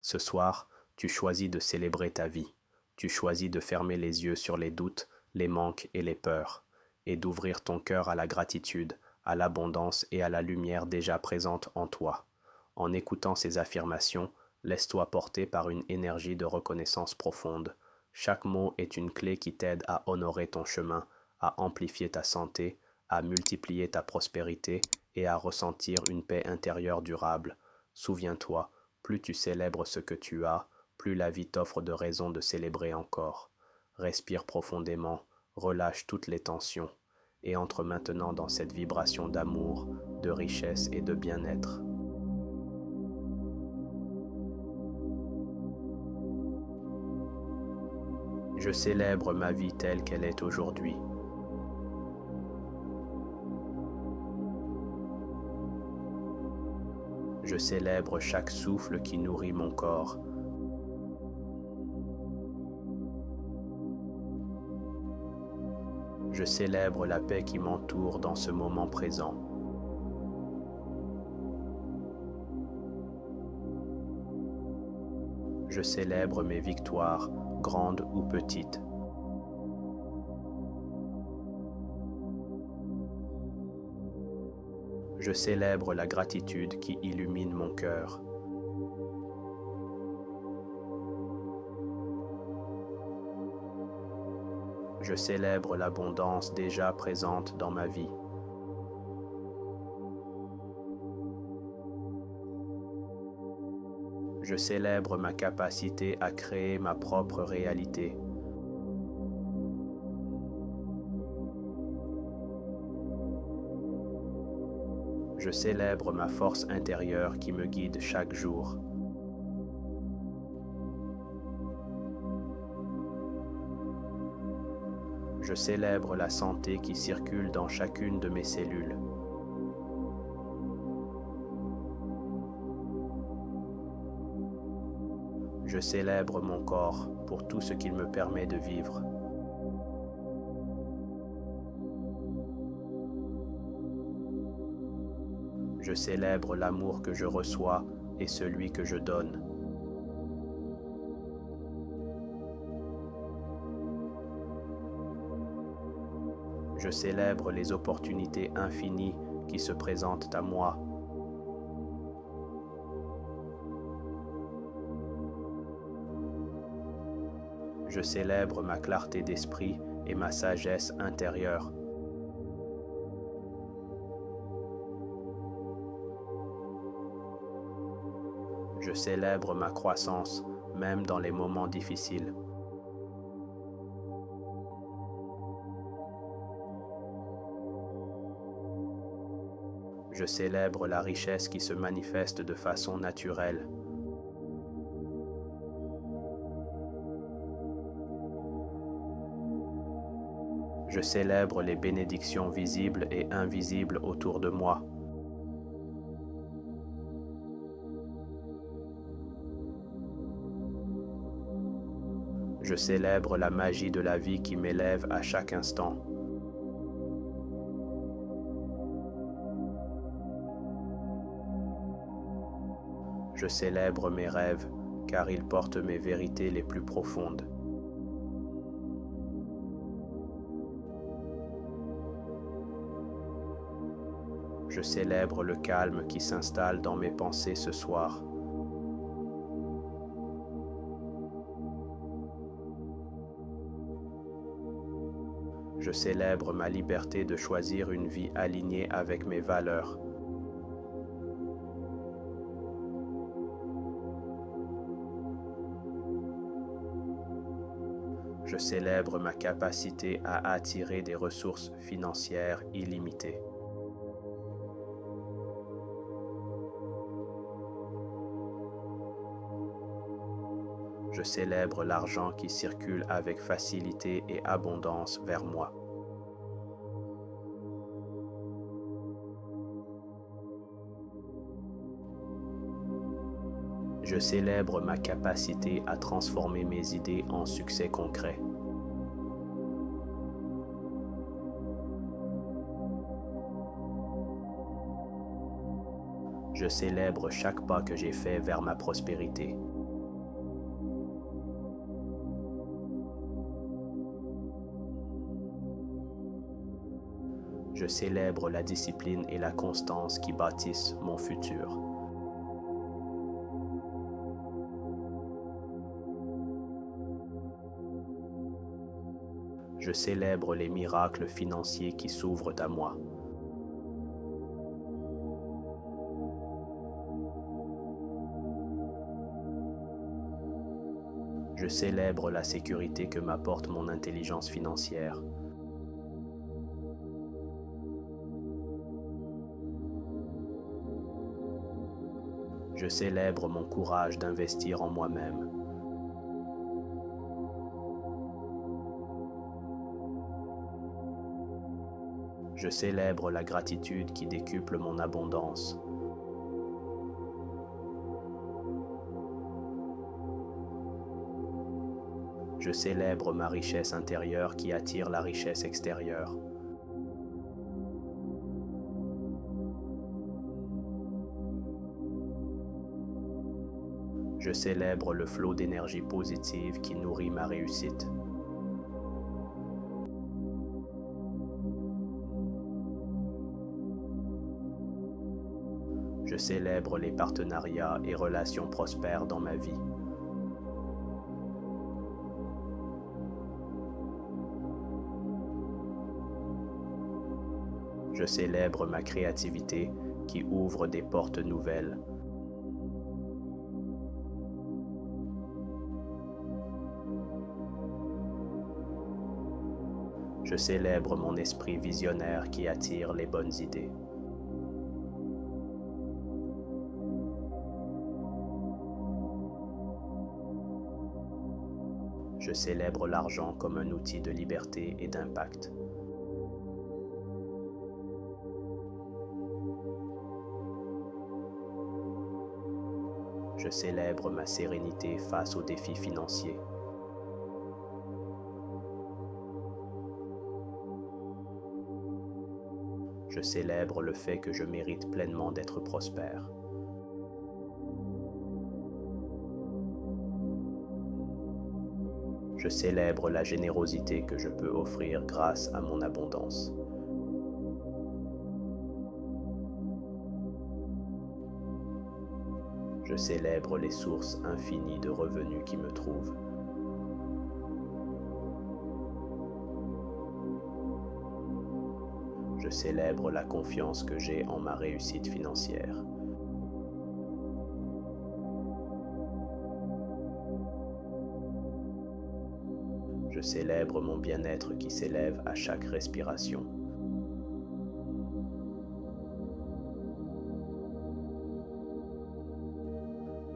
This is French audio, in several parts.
Ce soir, tu choisis de célébrer ta vie. Tu choisis de fermer les yeux sur les doutes, les manques et les peurs, et d'ouvrir ton cœur à la gratitude, à l'abondance et à la lumière déjà présente en toi. En écoutant ces affirmations, laisse-toi porter par une énergie de reconnaissance profonde. Chaque mot est une clé qui t'aide à honorer ton chemin, à amplifier ta santé, à multiplier ta prospérité et à ressentir une paix intérieure durable. Souviens-toi, plus tu célèbres ce que tu as, plus la vie t'offre de raisons de célébrer encore. Respire profondément, relâche toutes les tensions, et entre maintenant dans cette vibration d'amour, de richesse et de bien-être. Je célèbre ma vie telle qu'elle est aujourd'hui. Je célèbre chaque souffle qui nourrit mon corps. Je célèbre la paix qui m'entoure dans ce moment présent. Je célèbre mes victoires, grandes ou petites. Je célèbre la gratitude qui illumine mon cœur. Je célèbre l'abondance déjà présente dans ma vie. Je célèbre ma capacité à créer ma propre réalité. Je célèbre ma force intérieure qui me guide chaque jour. Je célèbre la santé qui circule dans chacune de mes cellules. Je célèbre mon corps pour tout ce qu'il me permet de vivre. Je célèbre l'amour que je reçois et celui que je donne. Je célèbre les opportunités infinies qui se présentent à moi. Je célèbre ma clarté d'esprit et ma sagesse intérieure. Je célèbre ma croissance, même dans les moments difficiles. Je célèbre la richesse qui se manifeste de façon naturelle. Je célèbre les bénédictions visibles et invisibles autour de moi. Je célèbre la magie de la vie qui m'élève à chaque instant. Je célèbre mes rêves, car ils portent mes vérités les plus profondes. Je célèbre le calme qui s'installe dans mes pensées ce soir. Je célèbre ma liberté de choisir une vie alignée avec mes valeurs. Je célèbre ma capacité à attirer des ressources financières illimitées. Je célèbre l'argent qui circule avec facilité et abondance vers moi. Je célèbre ma capacité à transformer mes idées en succès concret. Je célèbre chaque pas que j'ai fait vers ma prospérité. Je célèbre la discipline et la constance qui bâtissent mon futur. Je célèbre les miracles financiers qui s'ouvrent à moi. Je célèbre la sécurité que m'apporte mon intelligence financière. Je célèbre mon courage d'investir en moi-même. Je célèbre la gratitude qui décuple mon abondance. Je célèbre ma richesse intérieure qui attire la richesse extérieure. Je célèbre le flot d'énergie positive qui nourrit ma réussite. Je célèbre les partenariats et relations prospères dans ma vie. Je célèbre ma créativité qui ouvre des portes nouvelles. Je célèbre mon esprit visionnaire qui attire les bonnes idées. Je célèbre l'argent comme un outil de liberté et d'impact. Je célèbre ma sérénité face aux défis financiers. Je célèbre le fait que je mérite pleinement d'être prospère. Je célèbre la générosité que je peux offrir grâce à mon abondance. Je célèbre les sources infinies de revenus qui me trouvent. Je célèbre la confiance que j'ai en ma réussite financière. Je célèbre mon bien-être qui s'élève à chaque respiration.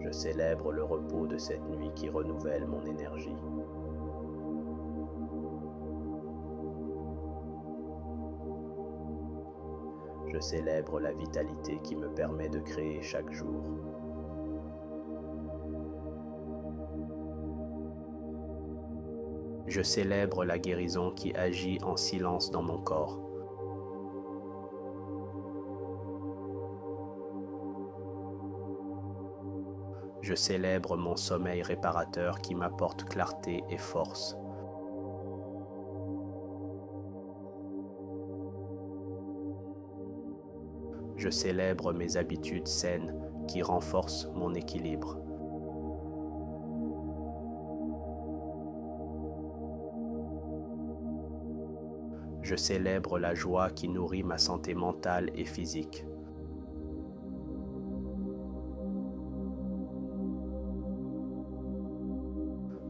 Je célèbre le repos de cette nuit qui renouvelle mon énergie. Je célèbre la vitalité qui me permet de créer chaque jour. Je célèbre la guérison qui agit en silence dans mon corps. Je célèbre mon sommeil réparateur qui m'apporte clarté et force. Je célèbre mes habitudes saines qui renforcent mon équilibre. Je célèbre la joie qui nourrit ma santé mentale et physique.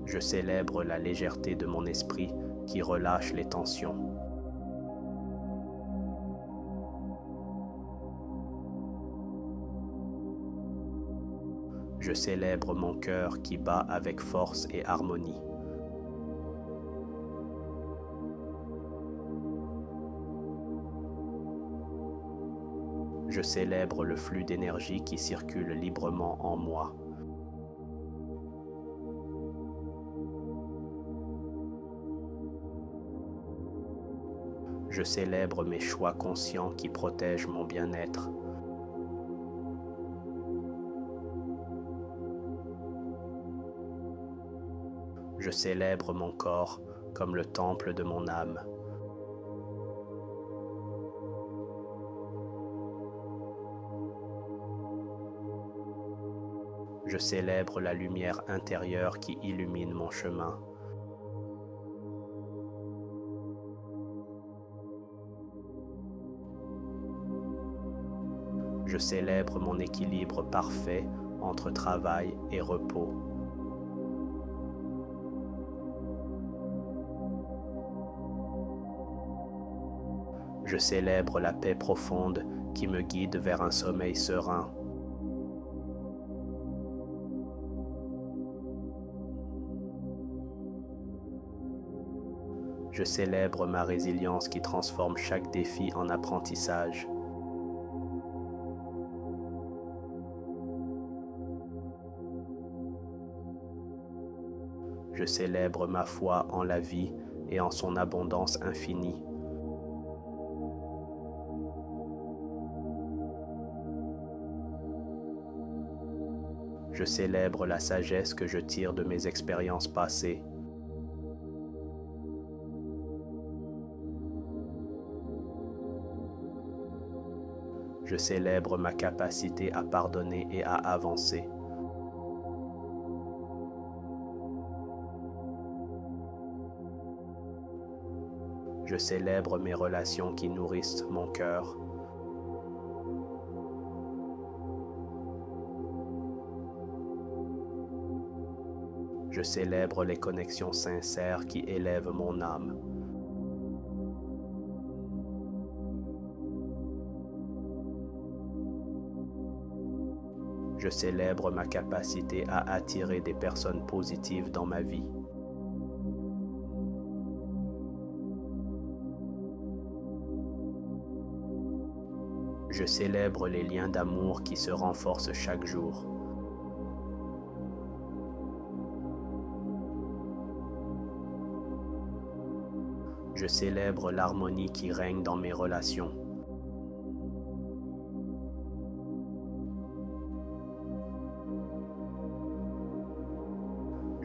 Je célèbre la légèreté de mon esprit qui relâche les tensions. Je célèbre mon cœur qui bat avec force et harmonie. Je célèbre le flux d'énergie qui circule librement en moi. Je célèbre mes choix conscients qui protègent mon bien-être. Je célèbre mon corps comme le temple de mon âme. Je célèbre la lumière intérieure qui illumine mon chemin. Je célèbre mon équilibre parfait entre travail et repos. Je célèbre la paix profonde qui me guide vers un sommeil serein. Je célèbre ma résilience qui transforme chaque défi en apprentissage. Je célèbre ma foi en la vie et en son abondance infinie. Je célèbre la sagesse que je tire de mes expériences passées. Je célèbre ma capacité à pardonner et à avancer. Je célèbre mes relations qui nourrissent mon cœur. Je célèbre les connexions sincères qui élèvent mon âme. Je célèbre ma capacité à attirer des personnes positives dans ma vie. Je célèbre les liens d'amour qui se renforcent chaque jour. Je célèbre l'harmonie qui règne dans mes relations.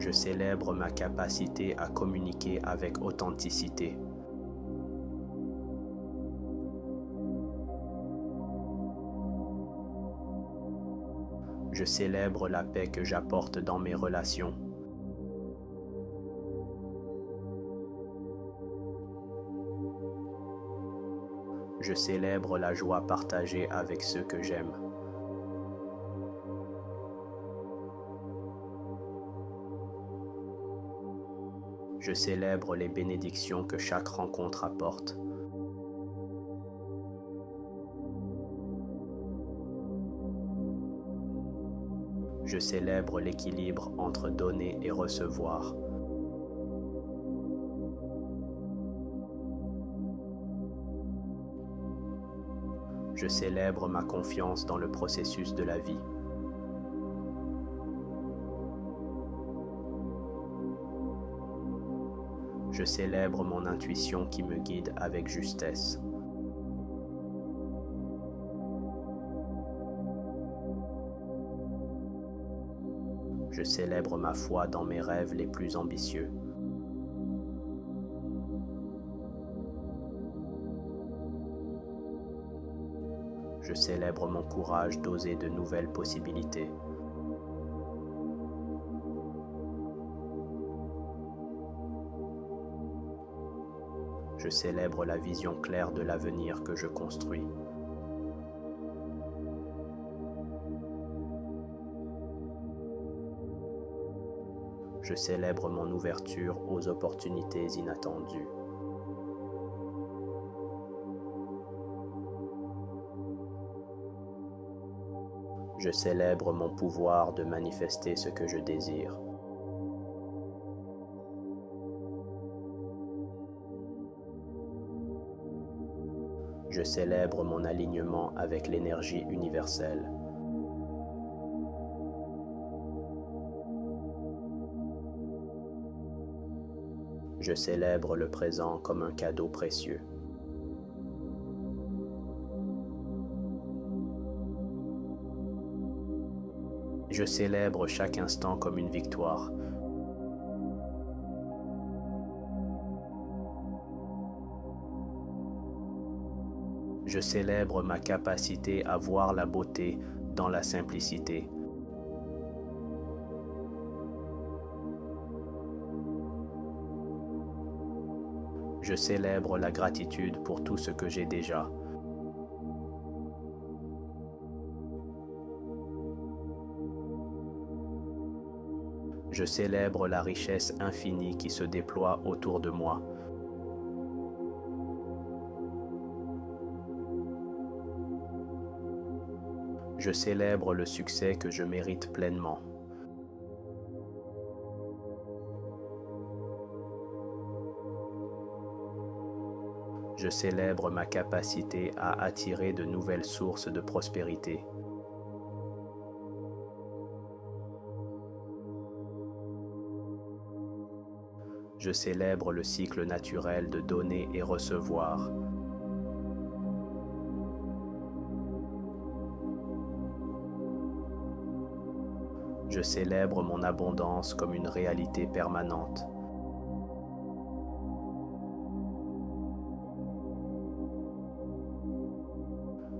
Je célèbre ma capacité à communiquer avec authenticité. Je célèbre la paix que j'apporte dans mes relations. Je célèbre la joie partagée avec ceux que j'aime. Je célèbre les bénédictions que chaque rencontre apporte. Je célèbre l'équilibre entre donner et recevoir. Je célèbre ma confiance dans le processus de la vie. Je célèbre mon intuition qui me guide avec justesse. Je célèbre ma foi dans mes rêves les plus ambitieux. Je célèbre mon courage d'oser de nouvelles possibilités. Je célèbre la vision claire de l'avenir que je construis. Je célèbre mon ouverture aux opportunités inattendues. Je célèbre mon pouvoir de manifester ce que je désire. Je célèbre mon alignement avec l'énergie universelle. Je célèbre le présent comme un cadeau précieux. Je célèbre chaque instant comme une victoire. Je célèbre ma capacité à voir la beauté dans la simplicité. Je célèbre la gratitude pour tout ce que j'ai déjà. Je célèbre la richesse infinie qui se déploie autour de moi. Je célèbre le succès que je mérite pleinement. Je célèbre ma capacité à attirer de nouvelles sources de prospérité. Je célèbre le cycle naturel de donner et recevoir. Je célèbre mon abondance comme une réalité permanente.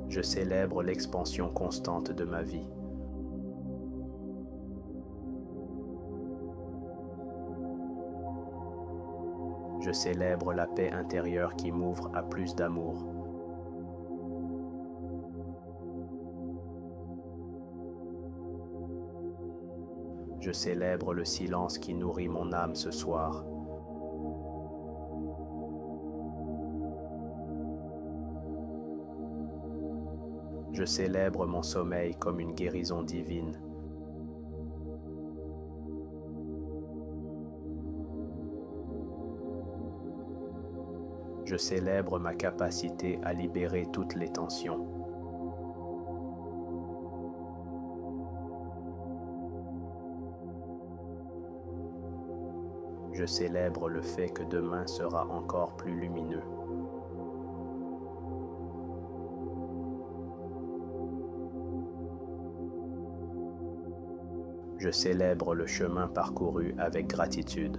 Je célèbre l'expansion constante de ma vie. Je célèbre la paix intérieure qui m'ouvre à plus d'amour. Je célèbre le silence qui nourrit mon âme ce soir. Je célèbre mon sommeil comme une guérison divine. Je célèbre ma capacité à libérer toutes les tensions. Je célèbre le fait que demain sera encore plus lumineux. Je célèbre le chemin parcouru avec gratitude.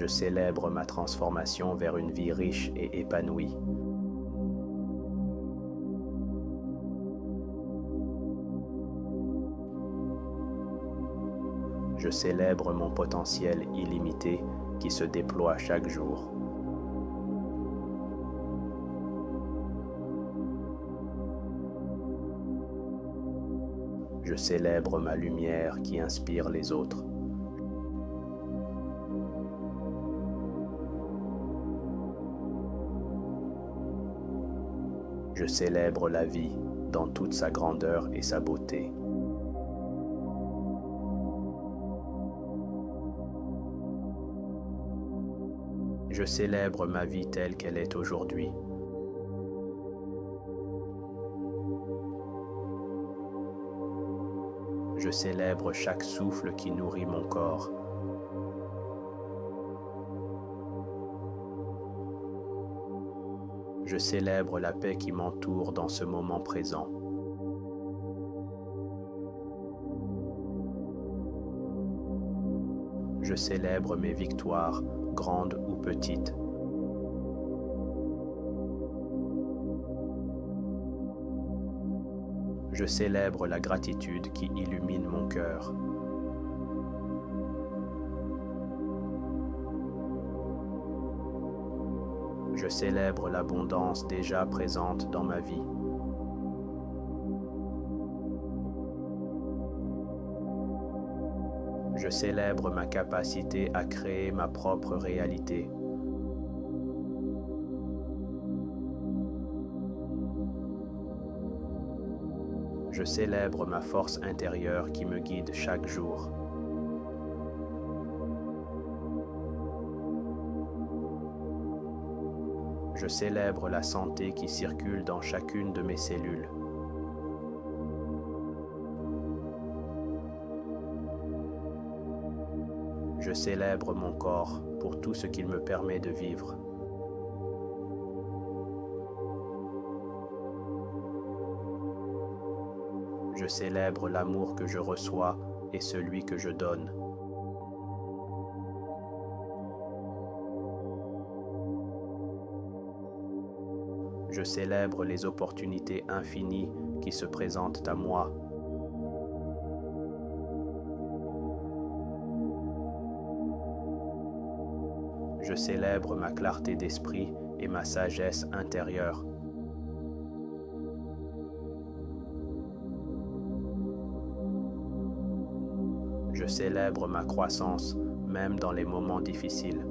Je célèbre ma transformation vers une vie riche et épanouie. Je célèbre mon potentiel illimité qui se déploie chaque jour. Je célèbre ma lumière qui inspire les autres. Je célèbre la vie dans toute sa grandeur et sa beauté. Je célèbre ma vie telle qu'elle est aujourd'hui. Je célèbre chaque souffle qui nourrit mon corps. Je célèbre la paix qui m'entoure dans ce moment présent. Je célèbre mes victoires, grandes ou petites. Je célèbre la gratitude qui illumine mon cœur. Je célèbre l'abondance déjà présente dans ma vie. Je célèbre ma capacité à créer ma propre réalité. Je célèbre ma force intérieure qui me guide chaque jour. Je célèbre la santé qui circule dans chacune de mes cellules. Je célèbre mon corps pour tout ce qu'il me permet de vivre. Je célèbre l'amour que je reçois et celui que je donne. Je célèbre les opportunités infinies qui se présentent à moi. Je célèbre ma clarté d'esprit et ma sagesse intérieure. Je célèbre ma croissance, même dans les moments difficiles.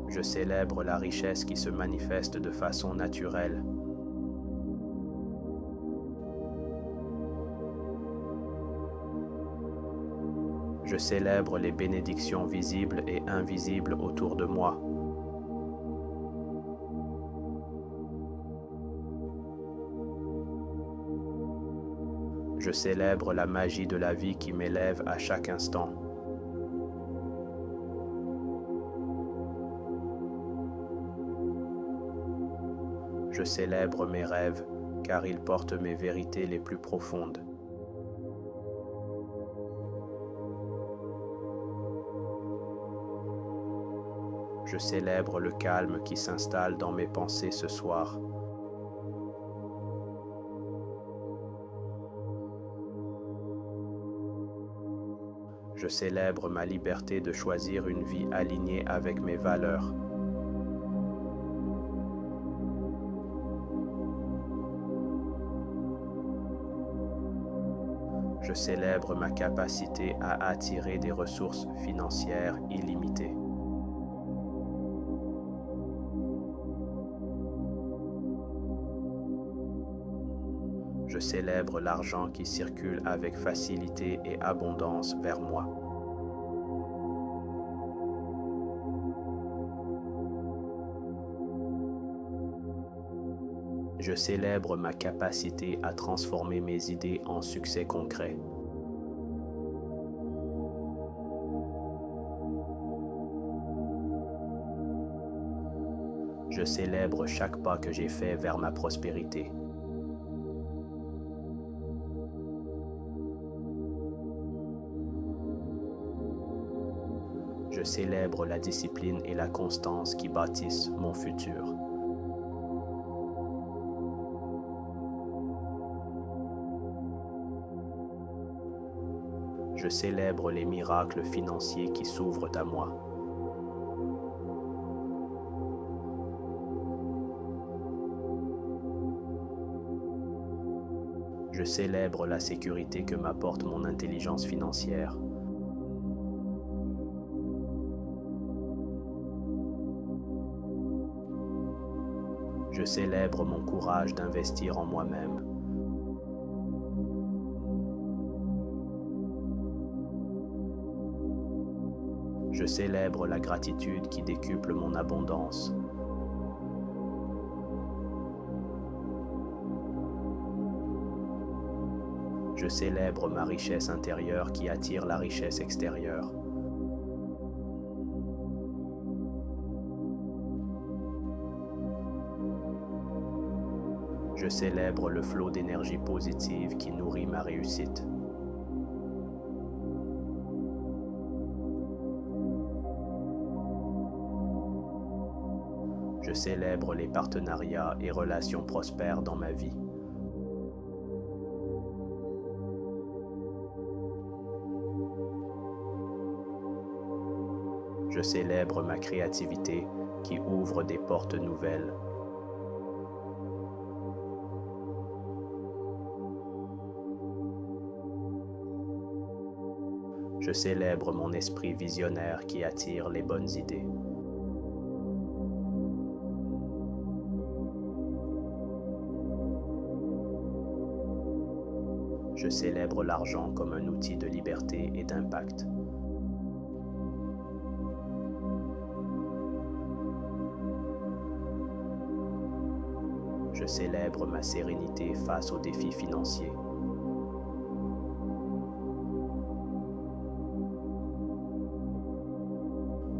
Je célèbre la richesse qui se manifeste de façon naturelle. Je célèbre les bénédictions visibles et invisibles autour de moi. Je célèbre la magie de la vie qui m'élève à chaque instant. Je célèbre mes rêves, car ils portent mes vérités les plus profondes. Je célèbre le calme qui s'installe dans mes pensées ce soir. Je célèbre ma liberté de choisir une vie alignée avec mes valeurs. Je célèbre ma capacité à attirer des ressources financières illimitées. Je célèbre l'argent qui circule avec facilité et abondance vers moi. Je célèbre ma capacité à transformer mes idées en succès concret. Je célèbre chaque pas que j'ai fait vers ma prospérité. Je célèbre la discipline et la constance qui bâtissent mon futur. Je célèbre les miracles financiers qui s'ouvrent à moi. Je célèbre la sécurité que m'apporte mon intelligence financière. Je célèbre mon courage d'investir en moi-même. Je célèbre la gratitude qui décuple mon abondance. Je célèbre ma richesse intérieure qui attire la richesse extérieure. Je célèbre le flot d'énergie positive qui nourrit ma réussite. Je célèbre les partenariats et relations prospères dans ma vie. Je célèbre ma créativité qui ouvre des portes nouvelles. Je célèbre mon esprit visionnaire qui attire les bonnes idées. Je célèbre l'argent comme un outil de liberté et d'impact. Je célèbre ma sérénité face aux défis financiers.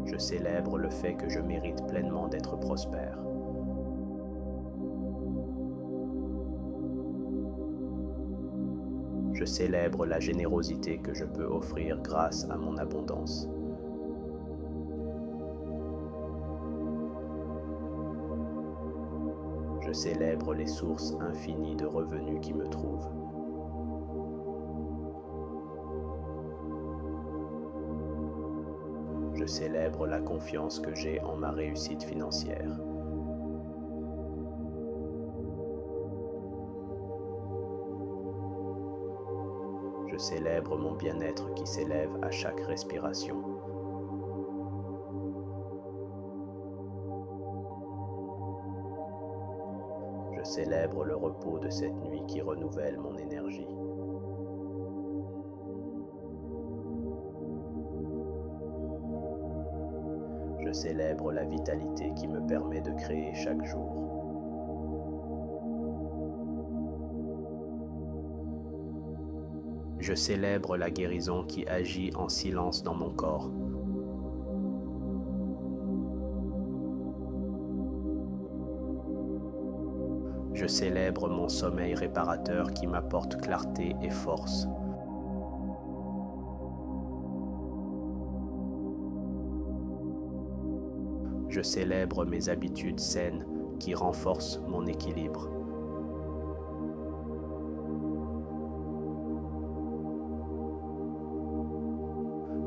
Je célèbre le fait que je mérite pleinement d'être prospère. Je célèbre la générosité que je peux offrir grâce à mon abondance. Je célèbre les sources infinies de revenus qui me trouvent. Je célèbre la confiance que j'ai en ma réussite financière. Je célèbre mon bien-être qui s'élève à chaque respiration. Je célèbre le repos de cette nuit qui renouvelle mon énergie. Je célèbre la vitalité qui me permet de créer chaque jour. Je célèbre la guérison qui agit en silence dans mon corps. Je célèbre mon sommeil réparateur qui m'apporte clarté et force. Je célèbre mes habitudes saines qui renforcent mon équilibre.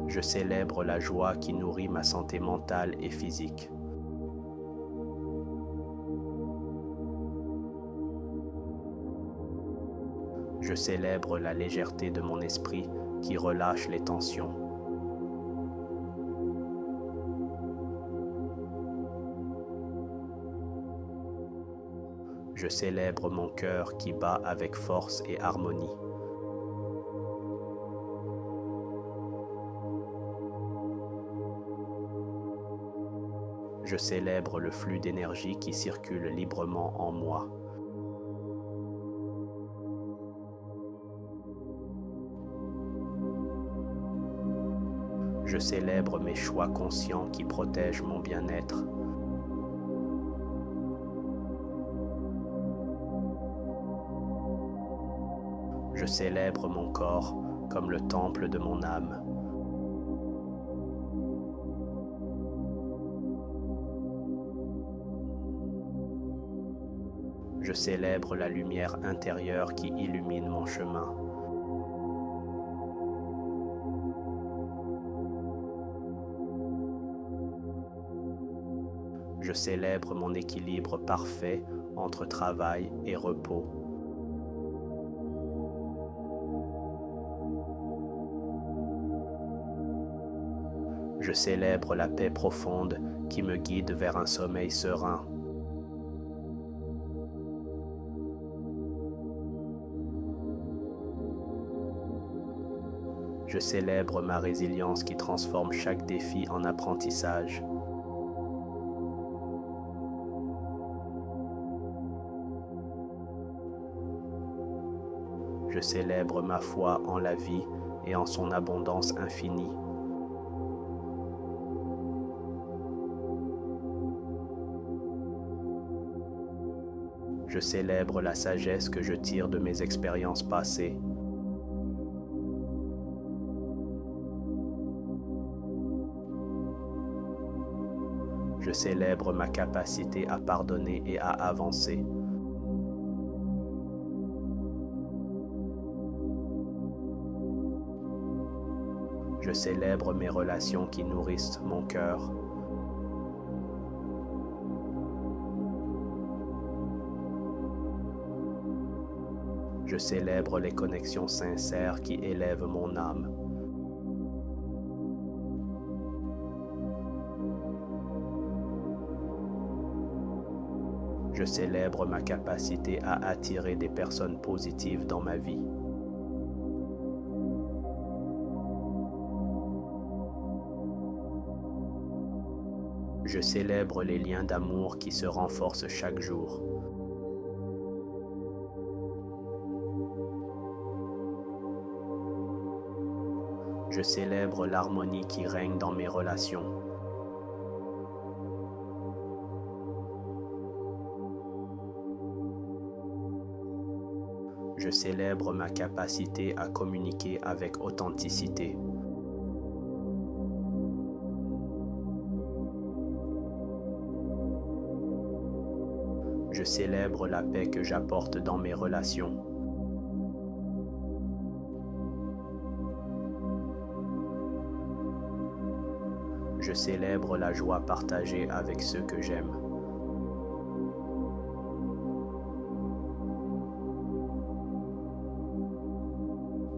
Je célèbre la joie qui nourrit ma santé mentale et physique. Je célèbre la légèreté de mon esprit qui relâche les tensions. Je célèbre mon cœur qui bat avec force et harmonie. Je célèbre le flux d'énergie qui circule librement en moi. Je célèbre mes choix conscients qui protègent mon bien-être. Je célèbre mon corps comme le temple de mon âme. Je célèbre la lumière intérieure qui illumine mon chemin. Je célèbre mon équilibre parfait entre travail et repos. Je célèbre la paix profonde qui me guide vers un sommeil serein. Je célèbre ma résilience qui transforme chaque défi en apprentissage. Je célèbre ma foi en la vie et en son abondance infinie. Je célèbre la sagesse que je tire de mes expériences passées. Je célèbre ma capacité à pardonner et à avancer. Je célèbre mes relations qui nourrissent mon cœur. Je célèbre les connexions sincères qui élèvent mon âme. Je célèbre ma capacité à attirer des personnes positives dans ma vie. Je célèbre les liens d'amour qui se renforcent chaque jour. Je célèbre l'harmonie qui règne dans mes relations. Je célèbre ma capacité à communiquer avec authenticité. Je célèbre la paix que j'apporte dans mes relations. Je célèbre la joie partagée avec ceux que j'aime.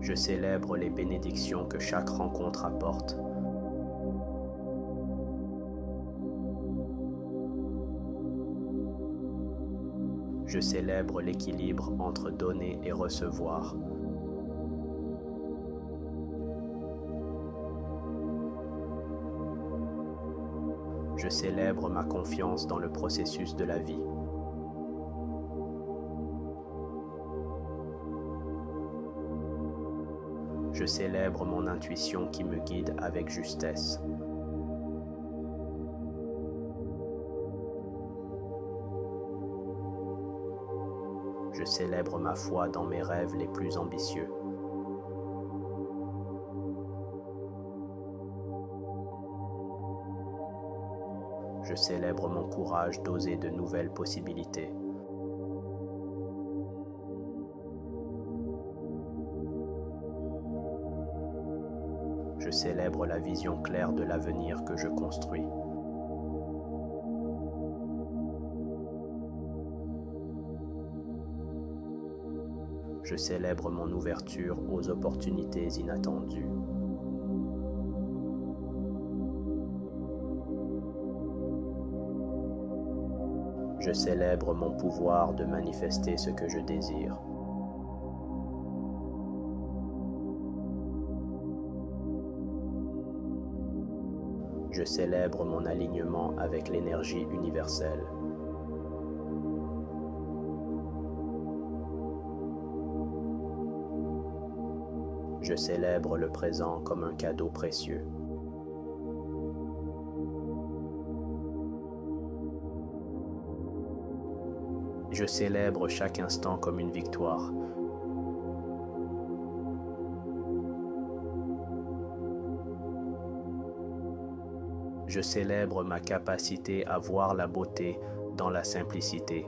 Je célèbre les bénédictions que chaque rencontre apporte. Je célèbre l'équilibre entre donner et recevoir. Je célèbre ma confiance dans le processus de la vie. Je célèbre mon intuition qui me guide avec justesse. Je célèbre ma foi dans mes rêves les plus ambitieux. Je célèbre mon courage d'oser de nouvelles possibilités. Je célèbre la vision claire de l'avenir que je construis. Je célèbre mon ouverture aux opportunités inattendues. Je célèbre mon pouvoir de manifester ce que je désire. Je célèbre mon alignement avec l'énergie universelle. Je célèbre le présent comme un cadeau précieux. Je célèbre chaque instant comme une victoire. Je célèbre ma capacité à voir la beauté dans la simplicité.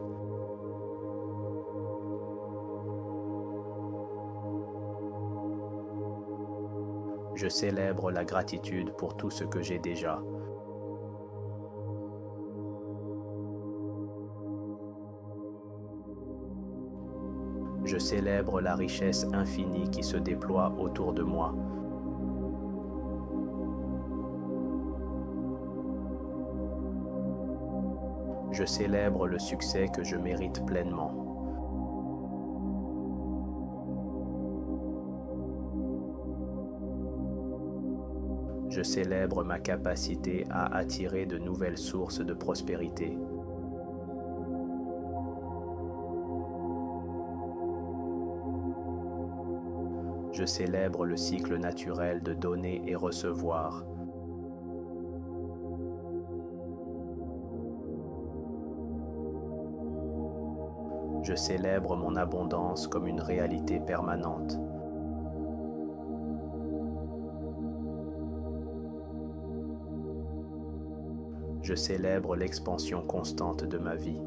Je célèbre la gratitude pour tout ce que j'ai déjà. Je célèbre la richesse infinie qui se déploie autour de moi. Je célèbre le succès que je mérite pleinement. Je célèbre ma capacité à attirer de nouvelles sources de prospérité. Je célèbre le cycle naturel de donner et recevoir. Je célèbre mon abondance comme une réalité permanente. Je célèbre l'expansion constante de ma vie.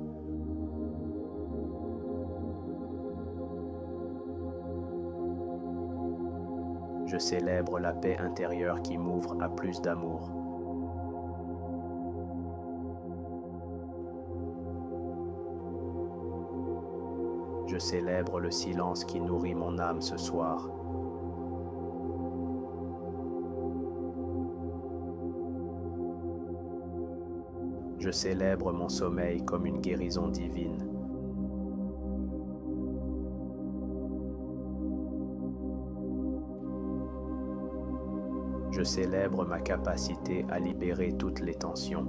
Je célèbre la paix intérieure qui m'ouvre à plus d'amour. Je célèbre le silence qui nourrit mon âme ce soir. Je célèbre mon sommeil comme une guérison divine. Je célèbre ma capacité à libérer toutes les tensions.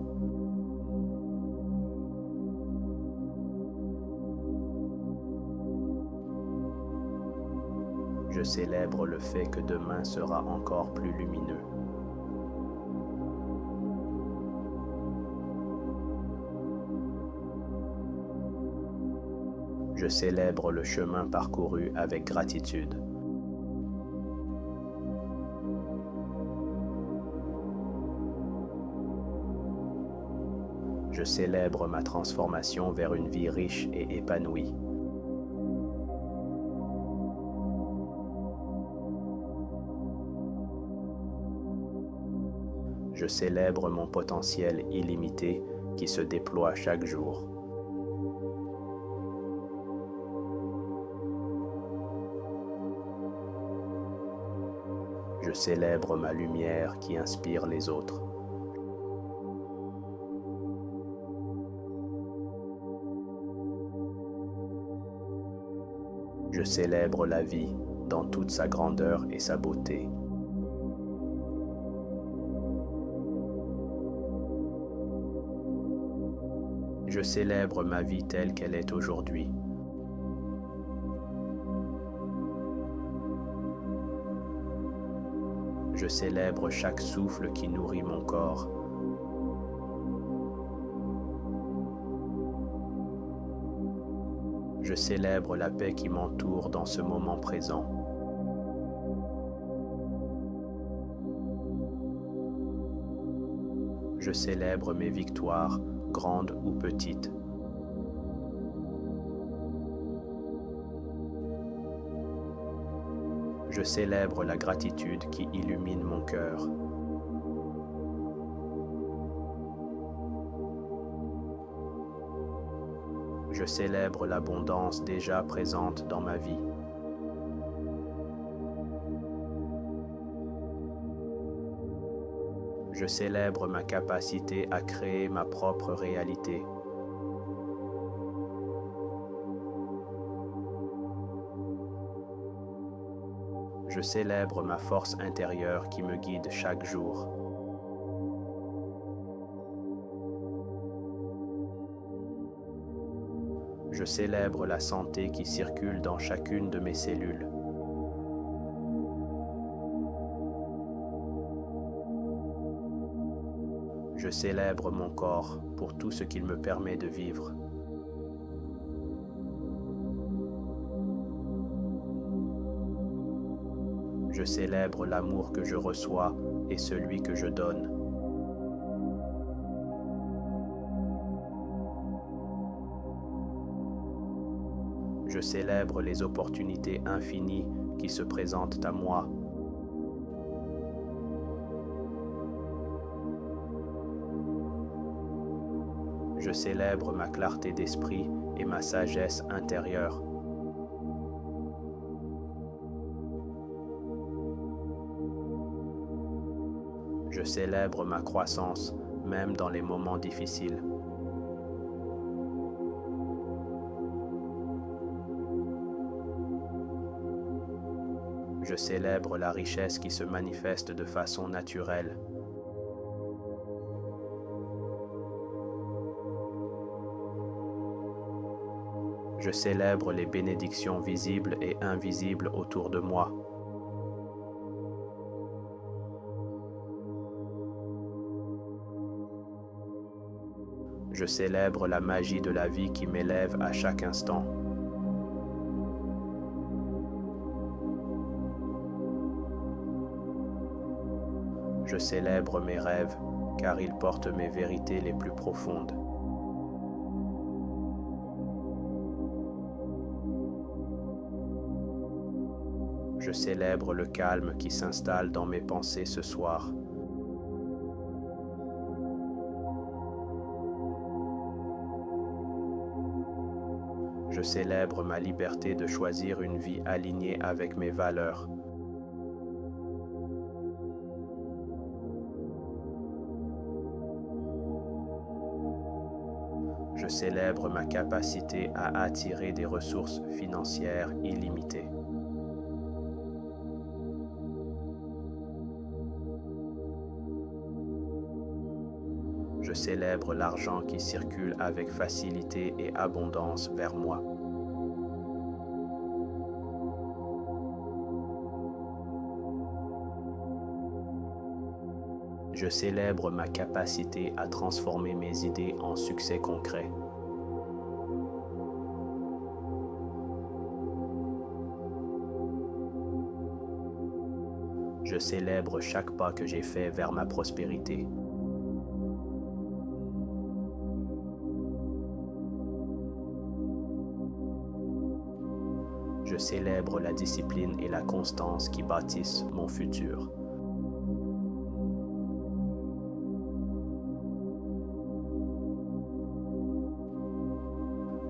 Je célèbre le fait que demain sera encore plus lumineux. Je célèbre le chemin parcouru avec gratitude. Je célèbre ma transformation vers une vie riche et épanouie. Je Je célèbre mon potentiel illimité qui se déploie chaque jour. Je célèbre ma lumière qui inspire les autres. Je célèbre la vie dans toute sa grandeur et sa beauté. Je célèbre ma vie telle qu'elle est aujourd'hui. Je célèbre chaque souffle qui nourrit mon corps. Je célèbre la paix qui m'entoure dans ce moment présent. Je célèbre mes victoires, grandes ou petites. Je célèbre la gratitude qui illumine mon cœur. Je célèbre l'abondance déjà présente dans ma vie. Je célèbre ma capacité à créer ma propre réalité. Je célèbre ma force intérieure qui me guide chaque jour. Je célèbre la santé qui circule dans chacune de mes cellules. Je célèbre mon corps pour tout ce qu'il me permet de vivre. Je célèbre l'amour que je reçois et celui que je donne. Je célèbre les opportunités infinies qui se présentent à moi. Je célèbre ma clarté d'esprit et ma sagesse intérieure. Je célèbre ma croissance, même dans les moments difficiles. Je célèbre la richesse qui se manifeste de façon naturelle. Je célèbre les bénédictions visibles et invisibles autour de moi. Je célèbre la magie de la vie qui m'élève à chaque instant. Je célèbre mes rêves, car ils portent mes vérités les plus profondes. Je célèbre le calme qui s'installe dans mes pensées ce soir. Je célèbre ma liberté de choisir une vie alignée avec mes valeurs. Je célèbre ma capacité à attirer des ressources financières illimitées. Je célèbre l'argent qui circule avec facilité et abondance vers moi. Je célèbre ma capacité à transformer mes idées en succès concret. Je célèbre chaque pas que j'ai fait vers ma prospérité. Je célèbre la discipline et la constance qui bâtissent mon futur.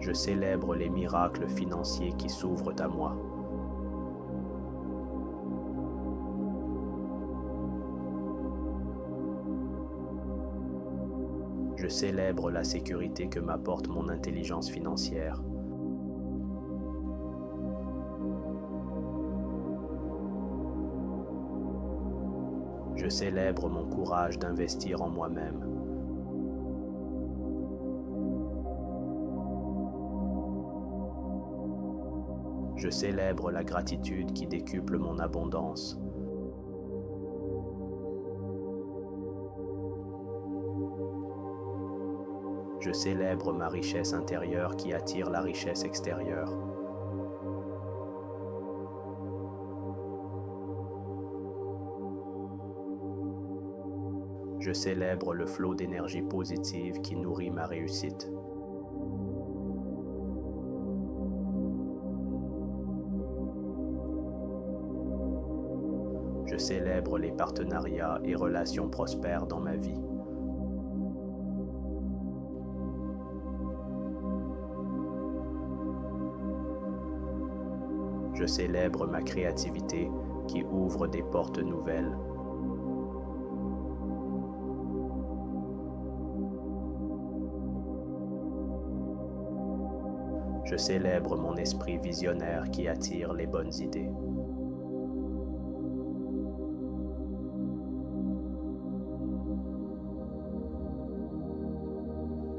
Je célèbre les miracles financiers qui s'ouvrent à moi. Je célèbre la sécurité que m'apporte mon intelligence financière. Je célèbre mon courage d'investir en moi-même. Je célèbre la gratitude qui décuple mon abondance. Je célèbre ma richesse intérieure qui attire la richesse extérieure. Je célèbre le flot d'énergie positive qui nourrit ma réussite. Je célèbre les partenariats et relations prospères dans ma vie. Je célèbre ma créativité qui ouvre des portes nouvelles. Je célèbre mon esprit visionnaire qui attire les bonnes idées.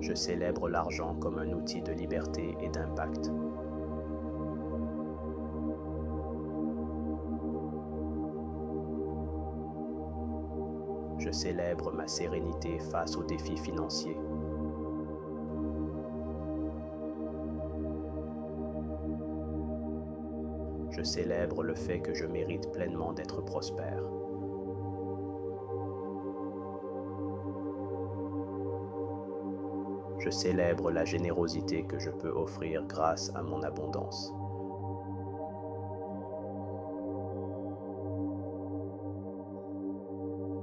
Je célèbre l'argent comme un outil de liberté et d'impact. Je célèbre ma sérénité face aux défis financiers. Je célèbre le fait que je mérite pleinement d'être prospère. Je célèbre la générosité que je peux offrir grâce à mon abondance.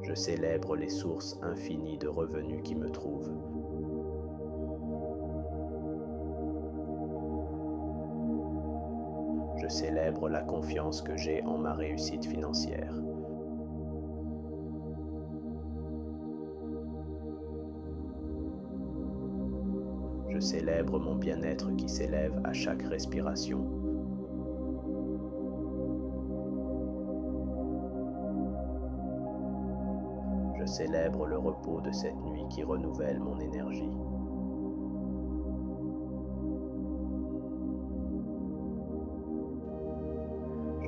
Je célèbre les sources infinies de revenus qui me trouvent. Je célèbre la confiance que j'ai en ma réussite financière. Je célèbre mon bien-être qui s'élève à chaque respiration. Je célèbre le repos de cette nuit qui renouvelle mon énergie.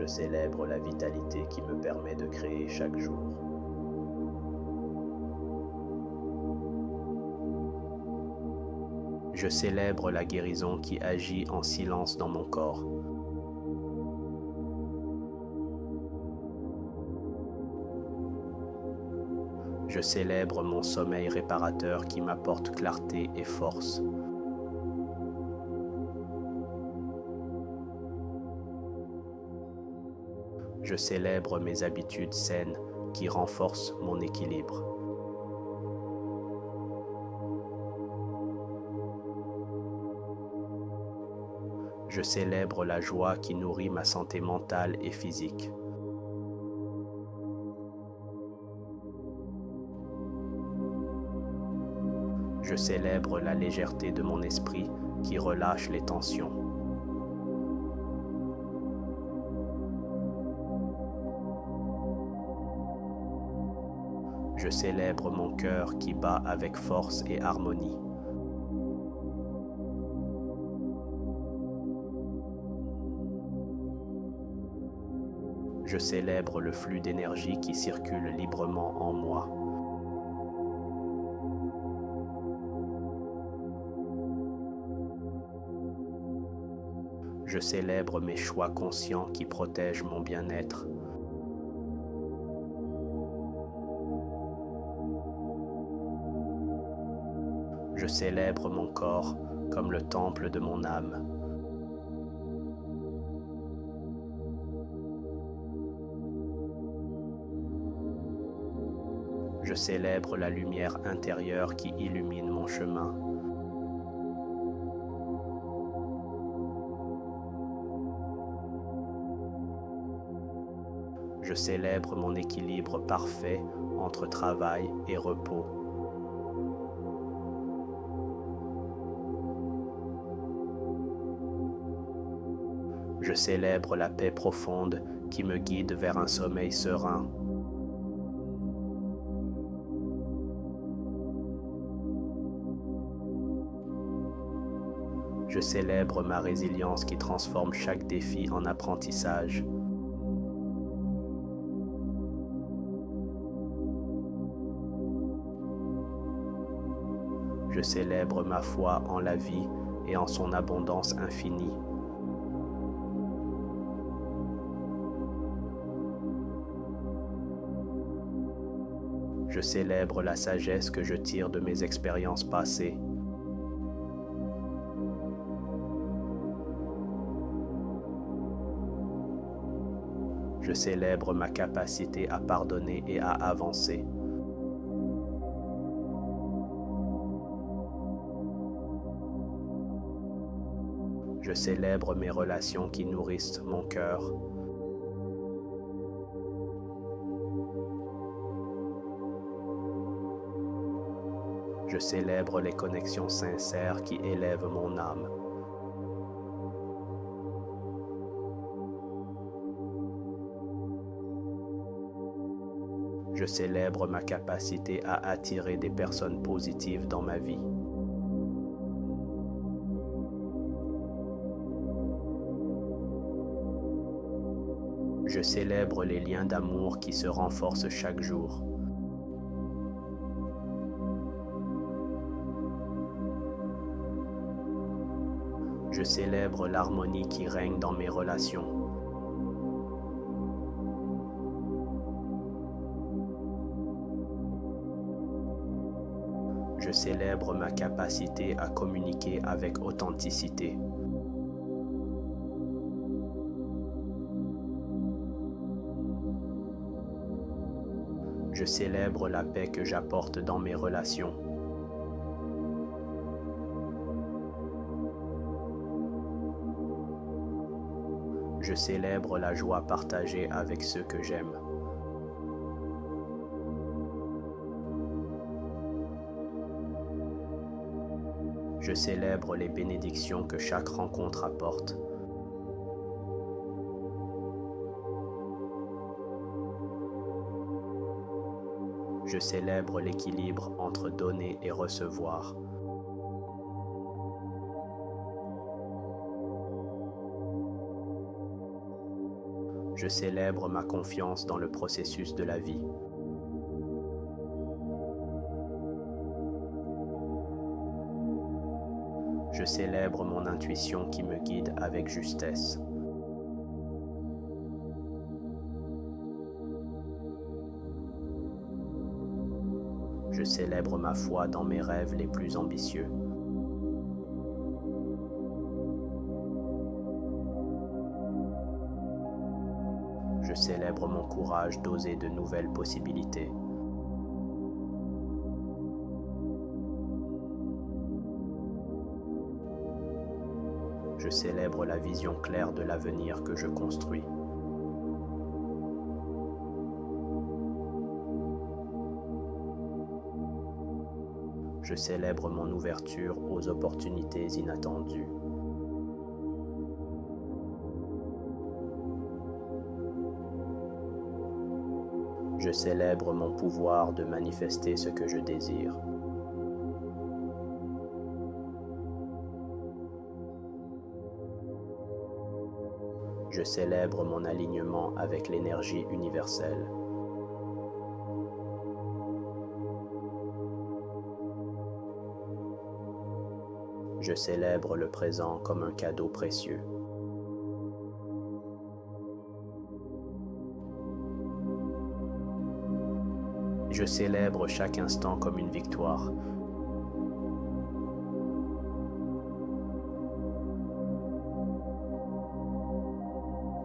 Je célèbre la vitalité qui me permet de créer chaque jour. Je célèbre la guérison qui agit en silence dans mon corps. Je célèbre mon sommeil réparateur qui m'apporte clarté et force. Je célèbre mes habitudes saines qui renforcent mon équilibre. Je célèbre la joie qui nourrit ma santé mentale et physique. Je célèbre la légèreté de mon esprit qui relâche les tensions. Je célèbre mon cœur qui bat avec force et harmonie. Je célèbre le flux d'énergie qui circule librement en moi. Je célèbre mes choix conscients qui protègent mon bien-être. Je célèbre mon corps comme le temple de mon âme. Je célèbre la lumière intérieure qui illumine mon chemin. Je célèbre mon équilibre parfait entre travail et repos. Je célèbre la paix profonde qui me guide vers un sommeil serein. Je célèbre ma résilience qui transforme chaque défi en apprentissage. Je célèbre ma foi en la vie et en son abondance infinie. Je célèbre la sagesse que je tire de mes expériences passées. Je célèbre ma capacité à pardonner et à avancer. Je célèbre mes relations qui nourrissent mon cœur. Je célèbre les connexions sincères qui élèvent mon âme. Je célèbre ma capacité à attirer des personnes positives dans ma vie. Je célèbre les liens d'amour qui se renforcent chaque jour. Je célèbre l'harmonie qui règne dans mes relations. Je célèbre ma capacité à communiquer avec authenticité. Je célèbre la paix que j'apporte dans mes relations. Je célèbre la joie partagée avec ceux que j'aime. Je célèbre les bénédictions que chaque rencontre apporte. Je célèbre l'équilibre entre donner et recevoir. Je célèbre ma confiance dans le processus de la vie. Je célèbre mon intuition qui me guide avec justesse. Je célèbre ma foi dans mes rêves les plus ambitieux. Je célèbre mon courage d'oser de nouvelles possibilités. Je célèbre la vision claire de l'avenir que je construis. Je célèbre mon ouverture aux opportunités inattendues. Je célèbre mon pouvoir de manifester ce que je désire. Je célèbre mon alignement avec l'énergie universelle. Je célèbre le présent comme un cadeau précieux. Je célèbre chaque instant comme une victoire.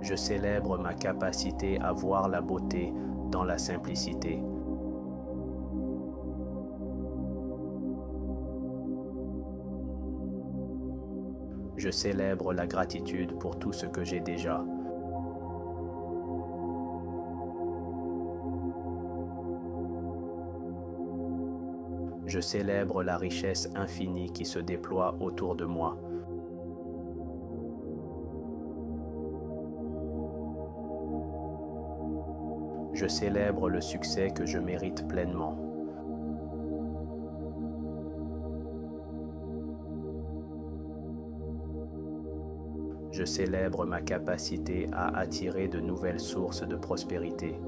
Je célèbre ma capacité à voir la beauté dans la simplicité. Je célèbre la gratitude pour tout ce que j'ai déjà. Je célèbre la richesse infinie qui se déploie autour de moi. Je célèbre le succès que je mérite pleinement. Je célèbre ma capacité à attirer de nouvelles sources de prospérité.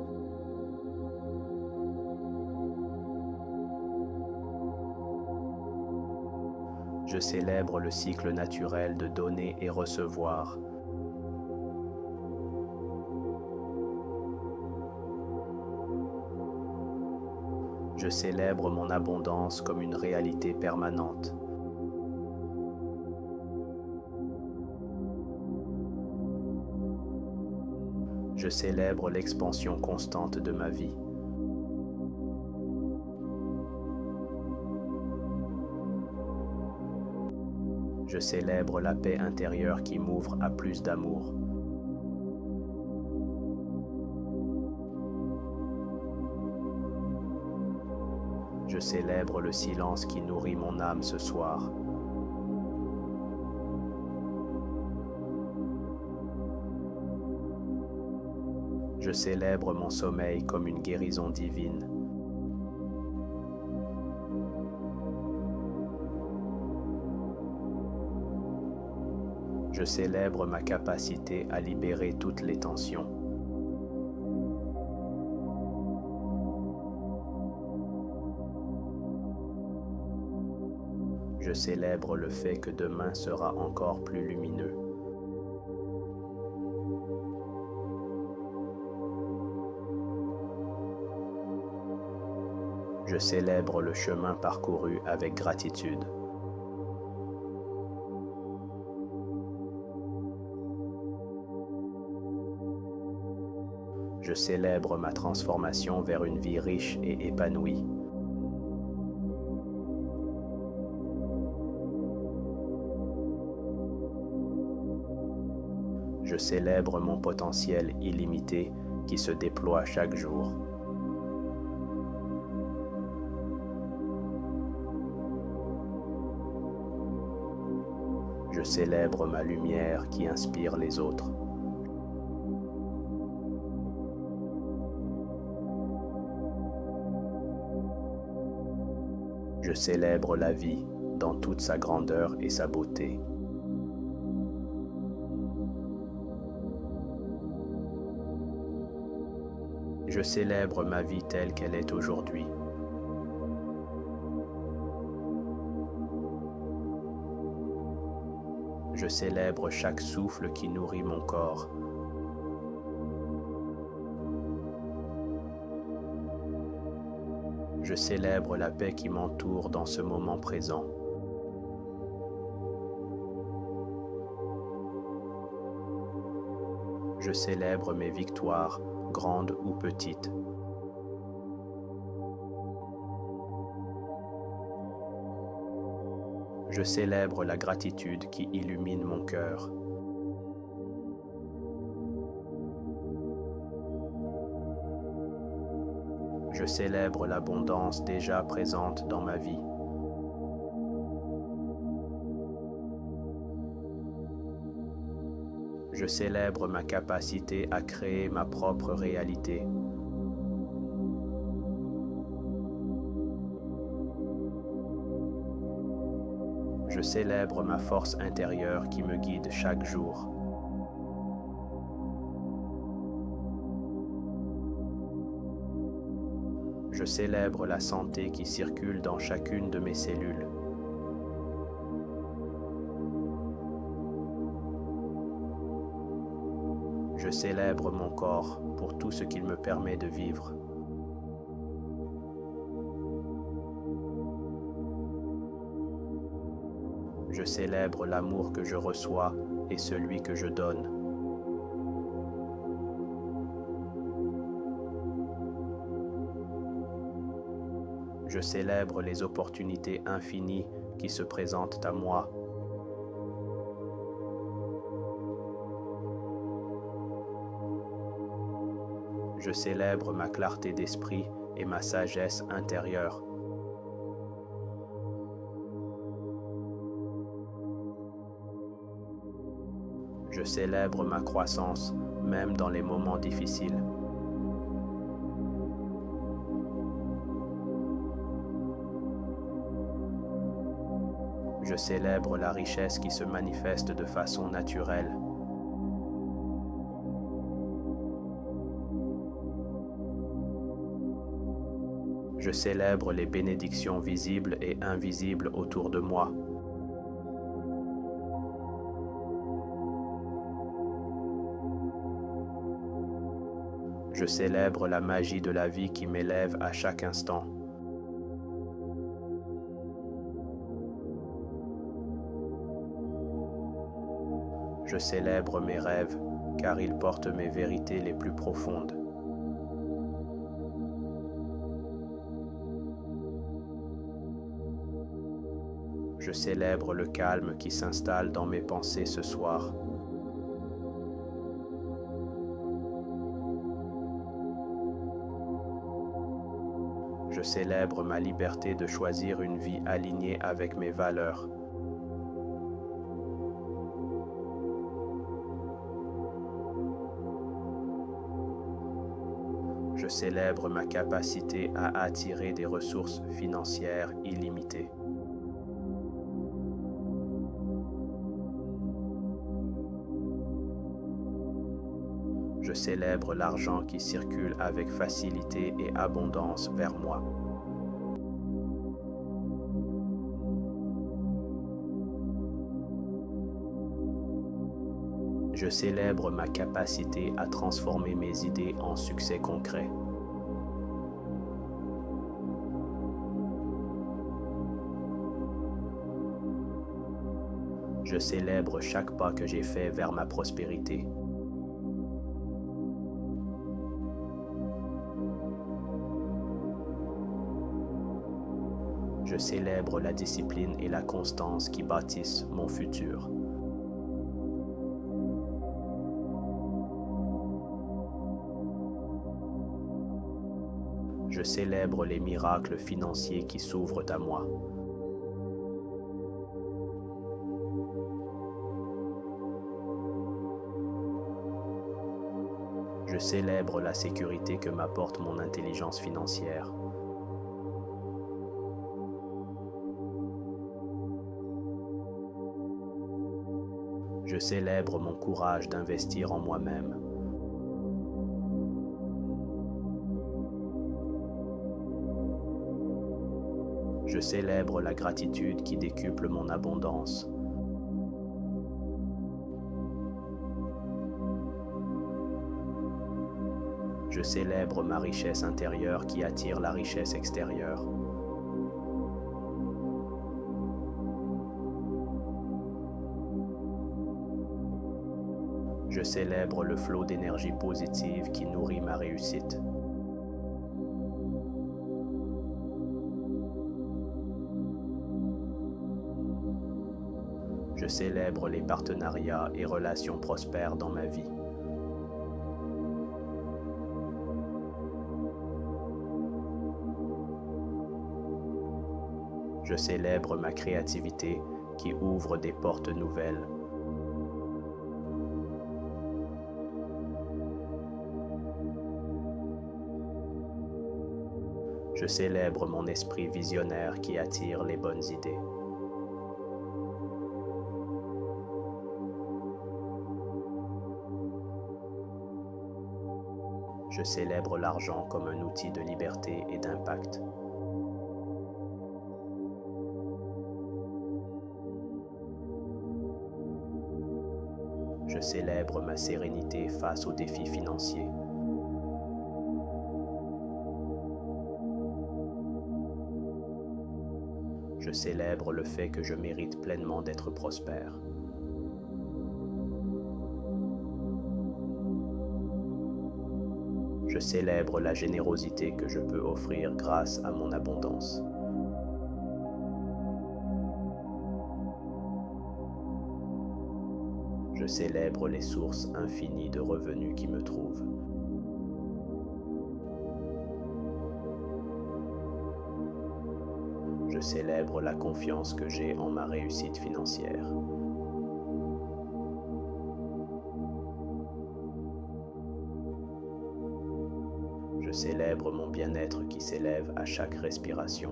Je célèbre le cycle naturel de donner et recevoir. Je célèbre mon abondance comme une réalité permanente. Je célèbre l'expansion constante de ma vie. Je célèbre la paix intérieure qui m'ouvre à plus d'amour. Je célèbre le silence qui nourrit mon âme ce soir. Je célèbre mon sommeil comme une guérison divine. Je célèbre ma capacité à libérer toutes les tensions. Je célèbre le fait que demain sera encore plus lumineux. Je célèbre le chemin parcouru avec gratitude. Je célèbre ma transformation vers une vie riche et épanouie. Je célèbre mon potentiel illimité qui se déploie chaque jour. Je célèbre ma lumière qui inspire les autres. Je célèbre la vie dans toute sa grandeur et sa beauté. Je célèbre ma vie telle qu'elle est aujourd'hui. Je célèbre chaque souffle qui nourrit mon corps. Je célèbre la paix qui m'entoure dans ce moment présent. Je célèbre mes victoires, grandes ou petites. Je célèbre la gratitude qui illumine mon cœur. Je célèbre l'abondance déjà présente dans ma vie. Je célèbre ma capacité à créer ma propre réalité. Je célèbre ma force intérieure qui me guide chaque jour. Je célèbre la santé qui circule dans chacune de mes cellules. Je célèbre mon corps pour tout ce qu'il me permet de vivre. Je célèbre l'amour que je reçois et celui que je donne. Je célèbre les opportunités infinies qui se présentent à moi. Je célèbre ma clarté d'esprit et ma sagesse intérieure. Je célèbre ma croissance, même dans les moments difficiles. Je célèbre la richesse qui se manifeste de façon naturelle. Je célèbre les bénédictions visibles et invisibles autour de moi. Je célèbre la magie de la vie qui m'élève à chaque instant. Je célèbre mes rêves, car ils portent mes vérités les plus profondes. Je célèbre le calme qui s'installe dans mes pensées ce soir. Je célèbre ma liberté de choisir une vie alignée avec mes valeurs. Je célèbre ma capacité à attirer des ressources financières illimitées. Je célèbre l'argent qui circule avec facilité et abondance vers moi. Je célèbre ma capacité à transformer mes idées en succès concret. Je célèbre chaque pas que j'ai fait vers ma prospérité. Je célèbre la discipline et la constance qui bâtissent mon futur. Je célèbre les miracles financiers qui s'ouvrent à moi. Je célèbre la sécurité que m'apporte mon intelligence financière. Je célèbre mon courage d'investir en moi-même. Je célèbre la gratitude qui décuple mon abondance. Je célèbre ma richesse intérieure qui attire la richesse extérieure. Je célèbre le flot d'énergie positive qui nourrit ma réussite. Je célèbre les partenariats et relations prospères dans ma vie. Je célèbre ma créativité qui ouvre des portes nouvelles. Je célèbre mon esprit visionnaire qui attire les bonnes idées. Je célèbre l'argent comme un outil de liberté et d'impact. Je célèbre ma sérénité face aux défis financiers. Je célèbre le fait que je mérite pleinement d'être prospère. Je célèbre la générosité que je peux offrir grâce à mon abondance. Je célèbre les sources infinies de revenus qui me trouvent. Je célèbre la confiance que j'ai en ma réussite financière. Je célèbre mon bien-être qui s'élève à chaque respiration.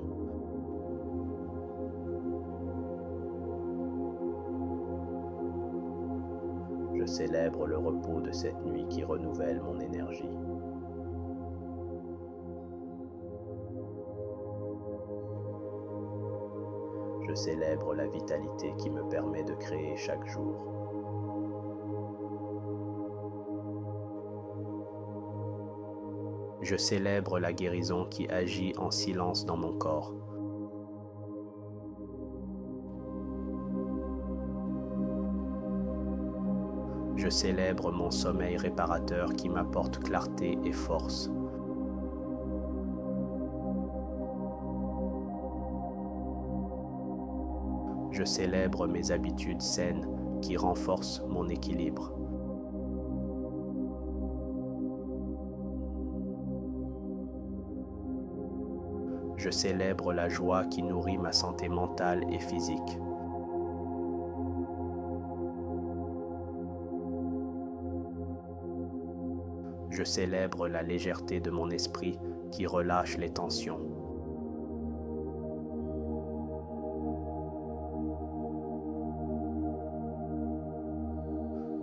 Je célèbre le repos de cette nuit qui renouvelle mon énergie. Je célèbre la vitalité qui me permet de créer chaque jour. Je célèbre la guérison qui agit en silence dans mon corps. Je célèbre mon sommeil réparateur qui m'apporte clarté et force. Je célèbre mes habitudes saines qui renforcent mon équilibre. Je célèbre la joie qui nourrit ma santé mentale et physique. Je célèbre la légèreté de mon esprit qui relâche les tensions.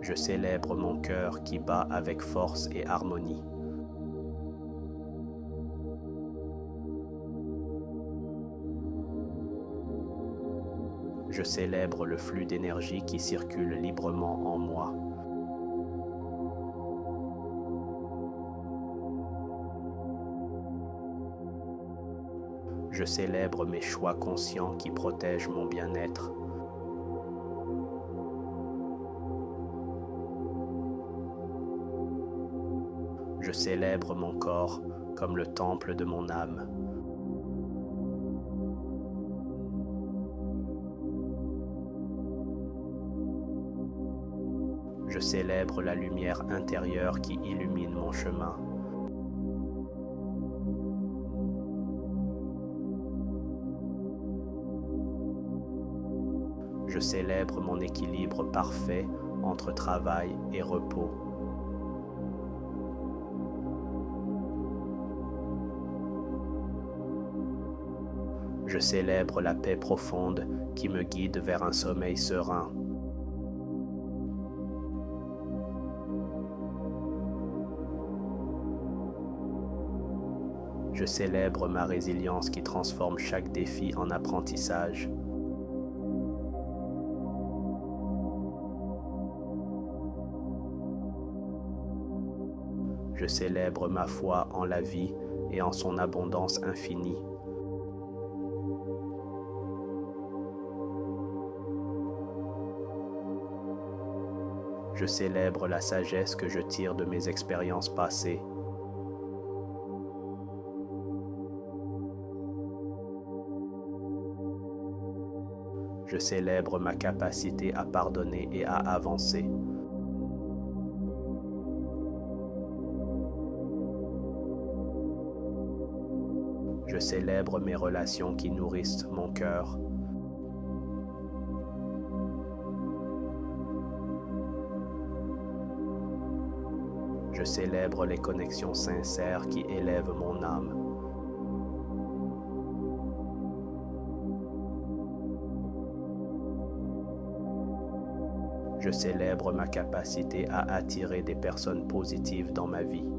Je célèbre mon cœur qui bat avec force et harmonie. Je célèbre le flux d'énergie qui circule librement en moi. Je célèbre mes choix conscients qui protègent mon bien-être. Je célèbre mon corps comme le temple de mon âme. Je célèbre la lumière intérieure qui illumine mon chemin. Je célèbre mon équilibre parfait entre travail et repos. Je célèbre la paix profonde qui me guide vers un sommeil serein. Je célèbre ma résilience qui transforme chaque défi en apprentissage. Je célèbre ma foi en la vie et en son abondance infinie. Je célèbre la sagesse que je tire de mes expériences passées. Je célèbre ma capacité à pardonner et à avancer. Je célèbre mes relations qui nourrissent mon cœur. Je célèbre les connexions sincères qui élèvent mon âme. Je célèbre ma capacité à attirer des personnes positives dans ma vie.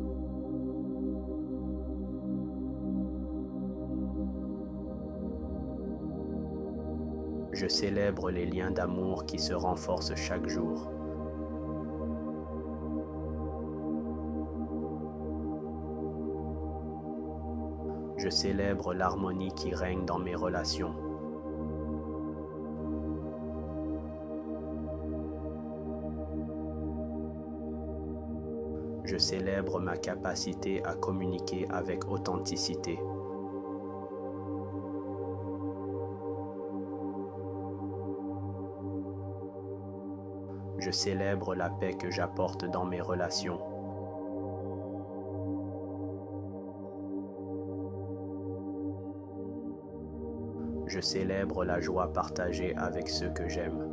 Je célèbre les liens d'amour qui se renforcent chaque jour. Je célèbre l'harmonie qui règne dans mes relations. Je célèbre ma capacité à communiquer avec authenticité. Je célèbre la paix que j'apporte dans mes relations. Je célèbre la joie partagée avec ceux que j'aime.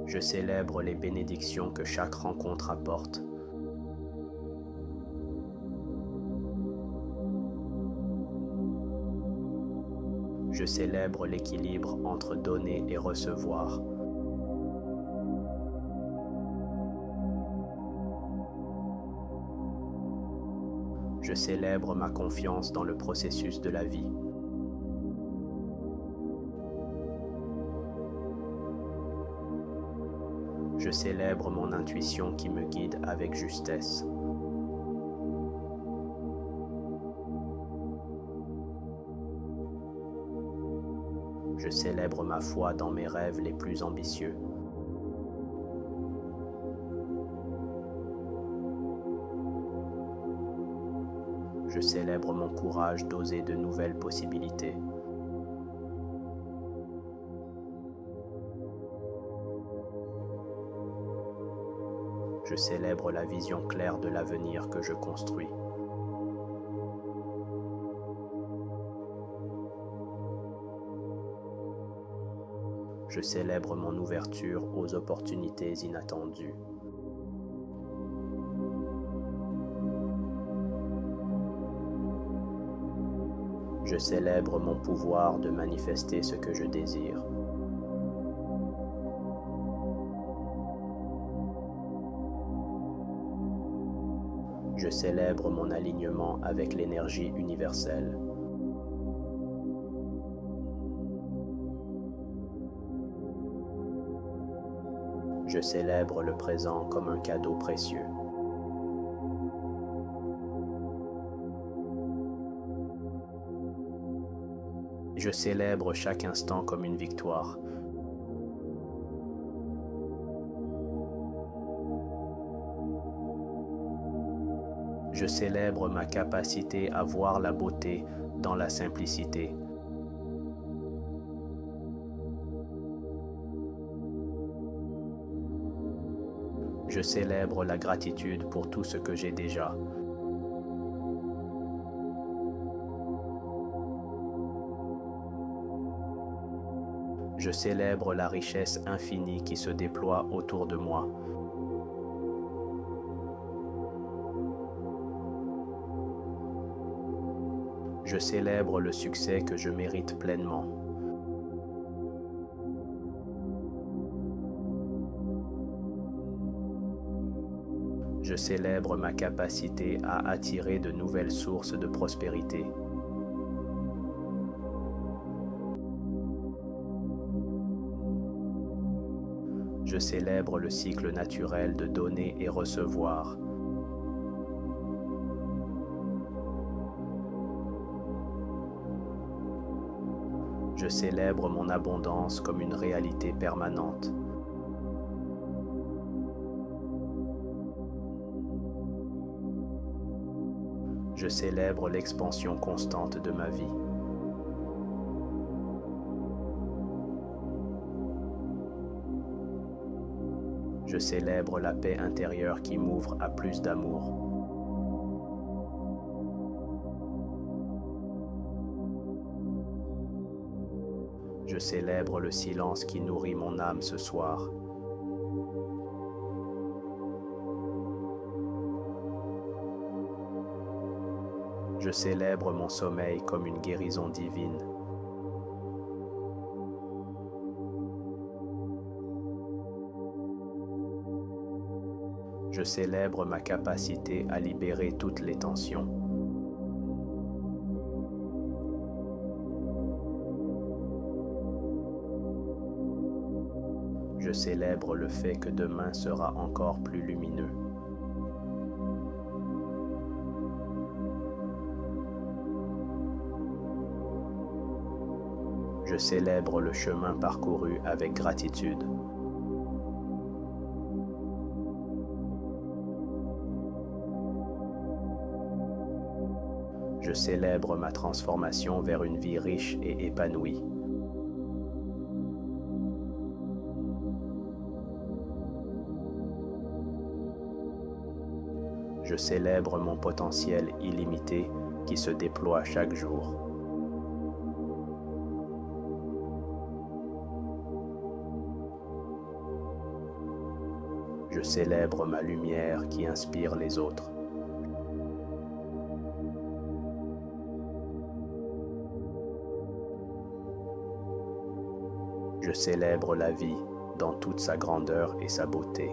Je célèbre les bénédictions que chaque rencontre apporte. Je célèbre l'équilibre entre donner et recevoir. Je célèbre ma confiance dans le processus de la vie. Je célèbre mon intuition qui me guide avec justesse. Je célèbre ma foi dans mes rêves les plus ambitieux. Je célèbre mon courage d'oser de nouvelles possibilités. Je célèbre la vision claire de l'avenir que je construis. Je célèbre mon ouverture aux opportunités inattendues. Je célèbre mon pouvoir de manifester ce que je désire. Je célèbre mon alignement avec l'énergie universelle. Je célèbre le présent comme un cadeau précieux. Je célèbre chaque instant comme une victoire. Je célèbre ma capacité à voir la beauté dans la simplicité. Je célèbre la gratitude pour tout ce que j'ai déjà. Je célèbre la richesse infinie qui se déploie autour de moi. Je célèbre le succès que je mérite pleinement. Je célèbre ma capacité à attirer de nouvelles sources de prospérité. Je célèbre le cycle naturel de donner et recevoir. Je célèbre mon abondance comme une réalité permanente. Je célèbre l'expansion constante de ma vie. Je célèbre la paix intérieure qui m'ouvre à plus d'amour. Je célèbre le silence qui nourrit mon âme ce soir. Je célèbre mon sommeil comme une guérison divine. Je célèbre ma capacité à libérer toutes les tensions. Je célèbre le fait que demain sera encore plus lumineux. Je célèbre le chemin parcouru avec gratitude. Je célèbre ma transformation vers une vie riche et épanouie. Je célèbre mon potentiel illimité qui se déploie chaque jour. Je célèbre ma lumière qui inspire les autres. Je célèbre la vie dans toute sa grandeur et sa beauté.